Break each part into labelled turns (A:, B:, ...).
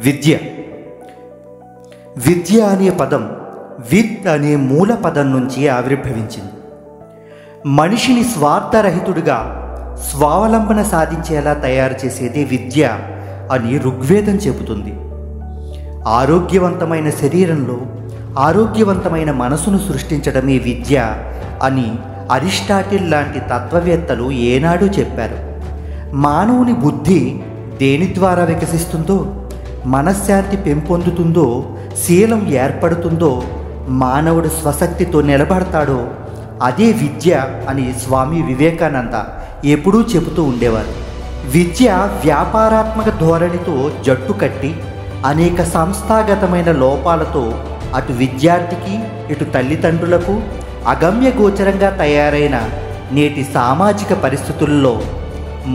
A: విద్య. విద్య అనే పదం విత్ అనే మూల పదం నుంచి ఆవిర్భవించింది. మనిషిని స్వార్థరహితుడిగా స్వావలంబన సాధించేలా తయారు చేసేదే విద్య అని ఋగ్వేదం చెబుతుంది. ఆరోగ్యవంతమైన శరీరంలో ఆరోగ్యవంతమైన మనసును సృష్టించడమే విద్య అని అరిస్టాటిల్ లాంటి తత్వవేత్తలు ఏనాడు చెప్పారు. మానవుని బుద్ధి దేని ద్వారా వికసిస్తుందో, మనశ్శాంతి పెంపొందుతుందో, శీలం ఏర్పడుతుందో, మానవుడు స్వశక్తితో నిలబడతాడో అదే విద్య అని స్వామి వివేకానంద ఎప్పుడూ చెబుతూ ఉండేవారు. విద్య వ్యాపారాత్మక ధోరణితో జట్టు కట్టి అనేక సంస్థాగతమైన లోపాలతో అటు విద్యార్థికి ఇటు తల్లిదండ్రులకు అగమ్య గోచరంగా తయారైన నేటి సామాజిక పరిస్థితుల్లో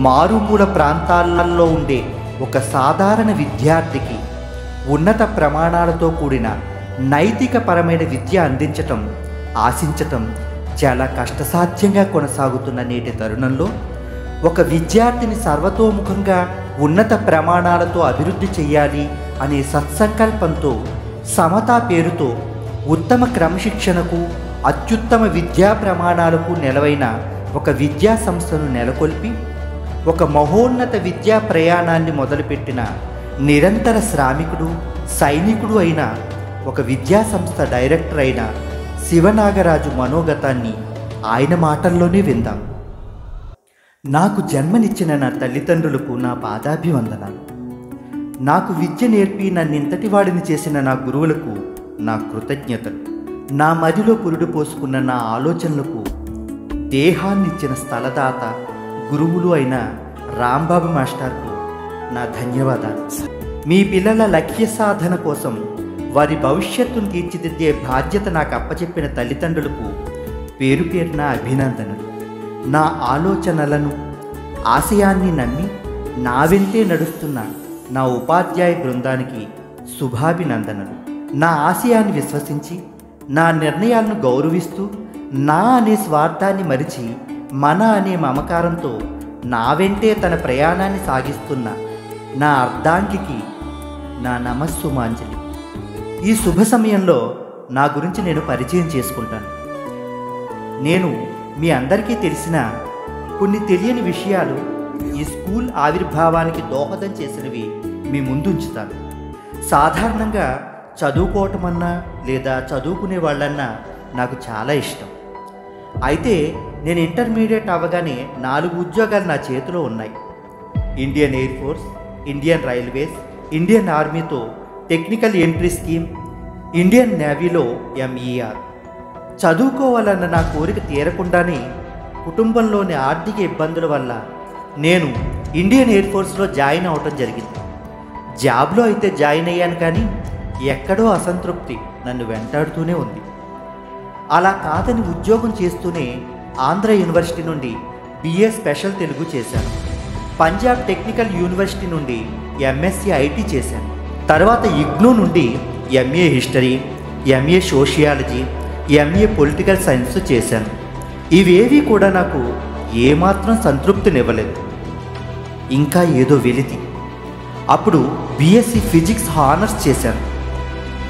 A: మారుమూల ప్రాంతాలలో ఉండే ఒక సాధారణ విద్యార్థికి ఉన్నత ప్రమాణాలతో కూడిన నైతికపరమైన విద్య అందించటం, ఆశించటం చాలా కష్టసాధ్యంగా కొనసాగుతున్న నేటి తరుణంలో ఒక విద్యార్థిని సర్వతోముఖంగా ఉన్నత ప్రమాణాలతో అభివృద్ధి చెయ్యాలి అనే సత్సంకల్పంతో సమతా పేరుతో ఉత్తమ క్రమశిక్షణకు, అత్యుత్తమ విద్యా ప్రమాణాలకు నెలవైన ఒక విద్యా సంస్థను నెలకొల్పి ఒక మహోన్నత విద్యా ప్రయాణాన్ని మొదలుపెట్టిన నిరంతర శ్రామికుడు, సైనికుడు అయిన ఒక విద్యా సంస్థ డైరెక్టర్ అయిన శివనాగరాజు మనోగతాన్ని ఆయన మాటల్లోనే విందాం. నాకు జన్మనిచ్చిన నా తల్లిదండ్రులకు నా పాదాభివందనాలు. నాకు విద్య నేర్పి నన్నింతటి వాడిని చేసిన నా గురువులకు నా కృతజ్ఞతలు. నా మదిలో పురుడు పోసుకున్న నా ఆలోచనలకు దేహాన్నిచ్చిన స్థలదాత గురువులు అయిన రాంబాబు మాస్టర్కు నా ధన్యవాదాలు. మీ పిల్లల లక్ష్య సాధన కోసం వారి భవిష్యత్తును తీర్చిదిద్దే బాధ్యత నాకు అప్పచెప్పిన తల్లిదండ్రులకు పేరు పేరున అభినందనలు. నా ఆలోచనలను, ఆశయాన్ని నమ్మి నా వెంటే నడుస్తున్న నా ఉపాధ్యాయ బృందానికి శుభాభినందనలు. నా ఆశయాన్ని విశ్వసించి నా నిర్ణయాలను గౌరవిస్తూ నా అనే స్వార్థాన్ని మరిచి మన అనే మమకారంతో నా వెంటే తన ప్రయాణాన్ని సాగిస్తున్న నా అర్ధాంగికి నా నమస్సుమాంజలి. ఈ శుభ సమయంలో నా గురించి నేను పరిచయం చేసుకుంటాను. నేను మీ అందరికీ తెలిసిన కొన్ని తెలియని విషయాలు ఈ స్కూల్ ఆవిర్భావానికి దోహదం చేసినవి మీ ముందుంచుతాను. సాధారణంగా చదువుకోవటమన్నా లేదా చదువుకునే వాళ్ళన్నా నాకు చాలా ఇష్టం. అయితే నేను ఇంటర్మీడియట్ అవ్వగానే 4 ఉద్యోగాలు నా చేతిలో ఉన్నాయి. Indian air force, Indian railways, Indian ఆర్మీతో టెక్నికల్ ఎంట్రీ స్కీమ్, ఇండియన్ నేవీలో MER. చదువుకోవాలన్న నా కోరిక తీరకుండానే కుటుంబంలోని ఆర్థిక ఇబ్బందుల వల్ల నేను ఇండియన్ ఎయిర్ ఫోర్స్లో జాయిన్ అవ్వటం జరిగింది. జాబ్లో అయితే జాయిన్ అయ్యాను, కానీ ఎక్కడో అసంతృప్తి నన్ను వెంటాడుతూనే ఉంది. అలా కాదని ఉద్యోగం చేస్తూనే ఆంధ్ర యూనివర్సిటీ నుండి BA స్పెషల్ తెలుగు చేశాను. పంజాబ్ టెక్నికల్ యూనివర్సిటీ నుండి MSc IT చేశాను. తర్వాత IGNOU నుండి MA history, MA sociology, MA political science చేశాను. ఇవేవి కూడా నాకు ఏమాత్రం సంతృప్తినివ్వలేదు. ఇంకా ఏదో వెలితి. అప్పుడు BSc ఫిజిక్స్ హానర్స్ చేశాను.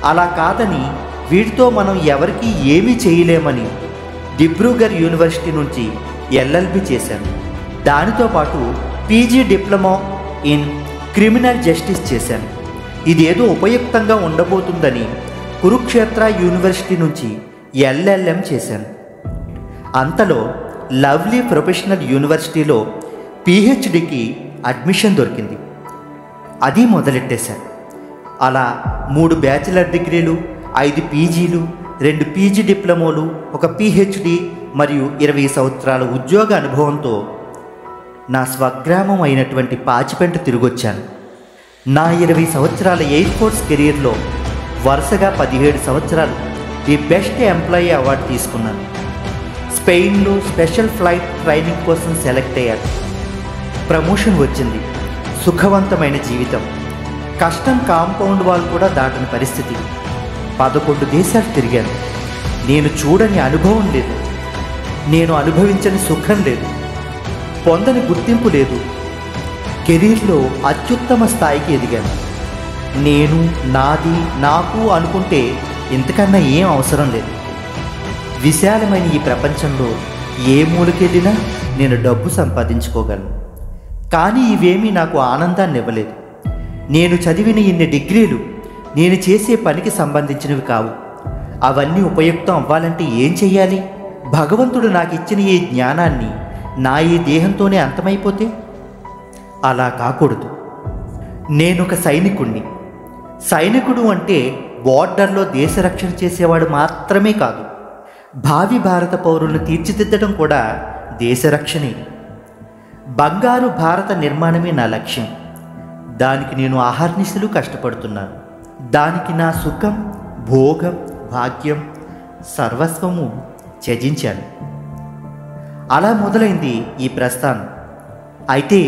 A: అలా కాదని వీటితో మనం ఎవరికీ ఏమీ చేయలేమని డిబ్రూగఢ్ యూనివర్సిటీ నుంచి LLB చేశాను. దానితో పాటు PG diploma in criminal justice చేశాను. ఇదేదో ఉపయుక్తంగా ఉండబోతుందని కురుక్షేత్ర యూనివర్సిటీ నుంచి LLM చేశాను. అంతలో లవ్లీ ప్రొఫెషనల్ యూనివర్సిటీలో PhDకి అడ్మిషన్ దొరికింది. అది మొదలెట్టేశాను. అలా 3 బ్యాచిలర్ డిగ్రీలు, 5 PGలు, 2 PG డిప్లొమాలు, 1 PhD మరియు 20 సంవత్సరాల ఉద్యోగ అనుభవంతో నా స్వగ్రామం అయినటువంటి పాచిపెంట తిరిగొచ్చాను. నా 20 సంవత్సరాల ఎయిర్ ఫోర్స్ కెరీర్లో వరుసగా 17 సంవత్సరాలు ది బెస్ట్ ఎంప్లాయీ అవార్డు తీసుకున్నాను. స్పెయిన్లో స్పెషల్ ఫ్లైట్ ట్రైనింగ్ కోసం సెలెక్ట్ అయ్యాను. ప్రమోషన్ వచ్చింది. సుఖవంతమైన జీవితం. కష్టం కాంపౌండ్ వాల్ కూడా దాటని పరిస్థితి. 11 దేశాలు తిరిగాను. నేను చూడని అనుభవం లేదు. నేను అనుభవించని సుఖం లేదు. పొందని గుర్తింపు లేదు. కెరీర్లో అత్యుత్తమ స్థాయికి ఎదిగాను. నేను, నాది, నాకు అనుకుంటే ఇంతకన్నా ఏం అవసరం లేదు. విశాలమైన ఈ ప్రపంచంలో ఏ మూలకెళ్ళినా నేను డబ్బు సంపాదించుకోగలను. కానీ ఇవేమీ నాకు ఆనందాన్ని ఇవ్వలేదు. నేను చదివిన ఇన్ని డిగ్రీలు నేను చేసే పనికి సంబంధించినవి కావు. అవన్నీ ఉపయుక్తం అవ్వాలంటే ఏం చెయ్యాలి? భగవంతుడు నాకు ఇచ్చిన ఈ జ్ఞానాన్ని నా ఈ దేహంతోనే అంతమైపోతే? అలా కాకూడదు. నేనొక సైనికుణ్ణి. సైనికుడు అంటే బోర్డర్లో దేశ రక్షణ చేసేవాడు మాత్రమే కాదు, భావి భారత పౌరులను తీర్చిదిద్దడం కూడా దేశ రక్షణే. బంగారు భారత నిర్మాణమే నా లక్ష్యం. దానికి నేను అహర్నిశలు కష్టపడుతున్నాను. దానికి నా సుఖం, భోగం, భాగ్యం, సర్వస్వము త్యజించాను. అలా మొదలైంది ఈ ప్రస్థానం. అయితే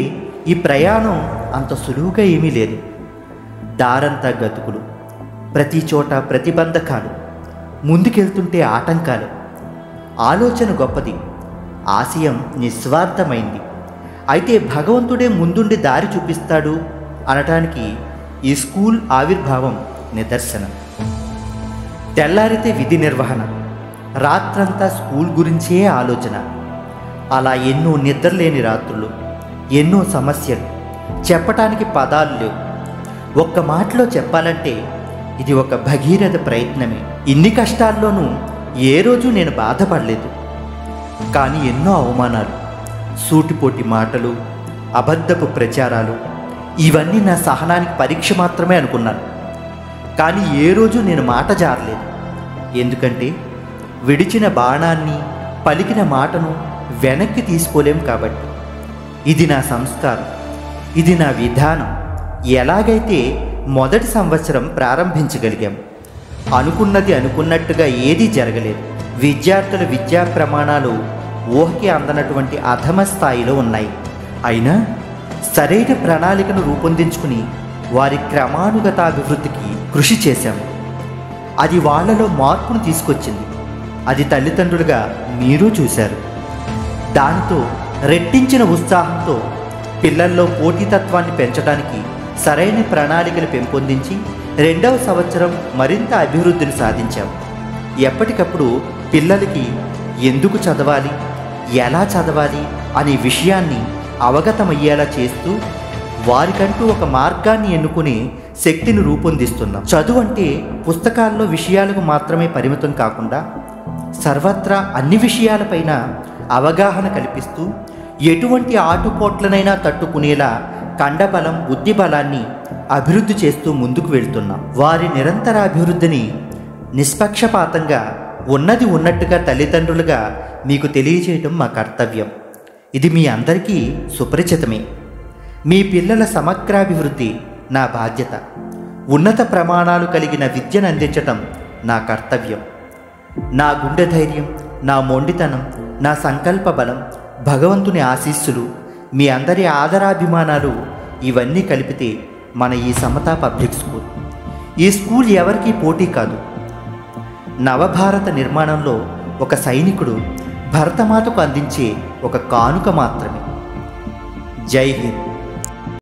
A: ఈ ప్రయాణం అంత సులువుగా ఏమీ లేదు. దారంతా గతుకులు, ప్రతి చోట ప్రతిబంధకాలు, ముందుకెళ్తుంటే ఆటంకాలు. ఆలోచన గొప్పది, ఆశయం నిస్వార్థమైంది. అయితే భగవంతుడే ముందుండి దారి చూపిస్తాడు అనటానికి ఈ స్కూల్ ఆవిర్భావం నిదర్శనం. తెల్లారితే విధి నిర్వహణ, రాత్రంతా స్కూల్ గురించే ఆలోచన. అలా ఎన్నో నిద్రలేని రాత్రులు, ఎన్నో సమస్యలు, చెప్పటానికి పదాలు లేవు. ఒక్క మాటలో చెప్పాలంటే ఇది ఒక భగీరథ ప్రయత్నమే. ఇన్ని కష్టాల్లోనూ ఏ రోజు నేను బాధపడలేదు. కానీ ఎన్నో అవమానాలు, సూటిపోటి మాటలు, అబద్ధపు ప్రచారాలు, ఇవన్నీ నా సహనానికి పరీక్ష మాత్రమే అనుకున్నాను. కానీ ఏ రోజు నేను మాట జారలేదు. ఎందుకంటే విడిచిన బాణాన్ని, పలికిన మాటను వెనక్కి తీసుకోలేం కాబట్టి. ఇది నా సంస్కారం, ఇది నా విధానం. ఎలాగైతే మొదటి సంవత్సరం ప్రారంభించగలిగాం, అనుకున్నది అనుకున్నట్టుగా ఏదీ జరగలేదు. విద్యార్థుల విద్యా ప్రమాణాలు ఊహకి అందనటువంటి అధమ స్థాయిలో ఉన్నాయి. అయినా సరైన ప్రణాళికను రూపొందించుకుని వారి క్రమానుగతాభివృద్ధికి కృషి చేశాము. అది వాళ్లలో మార్పును తీసుకొచ్చింది. అది తల్లిదండ్రులుగా మీరు చూశారు. దానితో రెట్టించిన ఉత్సాహంతో పిల్లల్లో పోటీతత్వాన్ని పెంచడానికి సరైన ప్రణాళికలు పెంపొందించి 2వ సంవత్సరం మరింత అభివృద్ధిని సాధించాం. ఎప్పటికప్పుడు పిల్లలకి ఎందుకు చదవాలి, ఎలా చదవాలి అనే విషయాన్ని అవగతమయ్యేలా చేస్తూ వారికంటూ ఒక మార్గాన్ని ఎన్నుకుని శక్తిని రూపొందిస్తున్నాం. చదువు అంటే పుస్తకాల్లో విషయాలకు మాత్రమే పరిమితం కాకుండా సర్వత్రా అన్ని విషయాలపైన అవగాహన కల్పిస్తూ ఎటువంటి ఆటుపోట్లనైనా తట్టుకునేలా కండబలం, బుద్ధిబలాన్ని అభివృద్ధి చేస్తూ ముందుకు వెళ్తున్నాం. వారి నిరంతర అభివృద్ధిని నిష్పక్షపాతంగా ఉన్నది ఉన్నట్టుగా తల్లిదండ్రులుగా మీకు తెలియజేయడం మా కర్తవ్యం. ఇది మీ అందరికీ సుపరిచితమే. మీ పిల్లల సమగ్రాభివృద్ధి నా బాధ్యత. ఉన్నత ప్రమాణాలు కలిగిన విద్యను అందించటం నా కర్తవ్యం. నా గుండె ధైర్యం, నా మొండితనం, నా సంకల్ప బలం, భగవంతుని ఆశీస్సులు, మీ అందరి ఆదరాభిమానాలు ఇవన్నీ కలిపితే మన ఈ సమతా పబ్లిక్ స్కూల్. ఈ స్కూల్ ఎవరికీ పోటీ కాదు. నవభారత నిర్మాణంలో ఒక సైనికుడు భరతమాతకు అందించే ఒక కానుక మాత్రమే. జై హింద్.